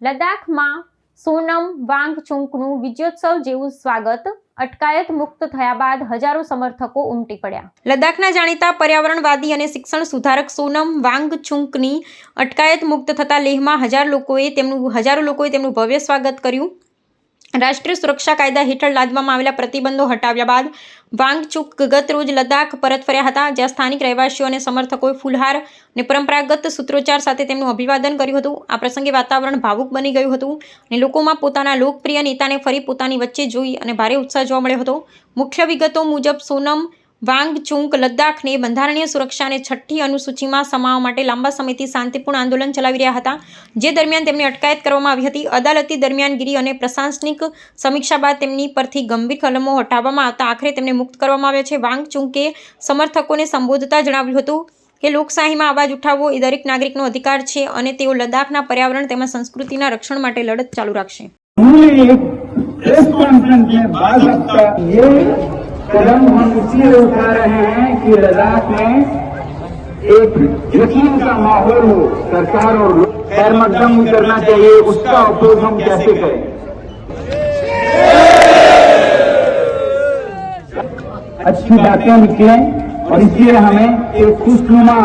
લદ્દાખમાં સોનમ વાંગચુકનું વિજયોત્સવ જેવું સ્વાગત, અટકાયત મુક્ત થયા બાદ હજારો સમર્થકો ઉમટી પડ્યા। લદ્દાખના જાણીતા પર્યાવરણવાદી અને શિક્ષણ સુધારક સોનમ વાંગચુકની અટકાયત મુક્ત થતા લેહમાં હજારો લોકોએ તેમનું ભવ્ય સ્વાગત કર્યું। રાષ્ટ્રીય સુરક્ષા કાયદા હેઠળ લાદવામાં આવેલા પ્રતિબંધો હટાવ્યા બાદ વાંગચુક ગત રોજ લદ્દાખ પરત ફર્યા હતા, જ્યાં સ્થાનિક રહેવાસીઓ અને સમર્થકોએ ફૂલહાર અને પરંપરાગત સૂત્રોચ્ચાર સાથે તેમનું અભિવાદન કર્યું હતું। આ પ્રસંગે વાતાવરણ ભાવુક બની ગયું હતું અને લોકોમાં પોતાના લોકપ્રિય નેતાને ફરી પોતાની વચ્ચે જોઈ અને ભારે ઉત્સાહ જોવા મળ્યો હતો। મુખ્ય વિગતો મુજબ સોનમ વાંગચુક લદ્દાખને બંધારણીય સુરક્ષાને 6ઠ્ઠી અનુસૂચિમાં સમાવવા માટે લાંબા સમયથી શાંતિપૂર્ણ આંદોલન ચલાવી રહ્યા હતા, જે દરમિયાન તેમની અટકાયત કરવામાં આવી હતી। અદાલતી દરમિયાનગીરી અને પ્રશાસનિક સમીક્ષા બાદ તેમની પરથી ગંભીર કલમો હટાવવામાં આવતા આખરે તેમને મુક્ત કરવામાં આવ્યા છે। વાંગચુકે સમર્થકોને સંબોધતા જણાવ્યું હતું કે લોકશાહીમાં અવાજ ઉઠાવવો એ દરેક નાગરિકનો અધિકાર છે અને તેઓ લદ્દાખના પર્યાવરણ તેમજ સંસ્કૃતિના રક્ષણ માટે લડત ચાલુ રાખશે। कदम हम इसलिए उठा रहे हैं कि लद्दाख में एक यकीन का माहौल हो, सरकार और खैर मकदम करना चाहिए, उसका अपोज हम कैसे करें। अच्छी बातें निकलें और इसलिए हमें एक खुशनुमा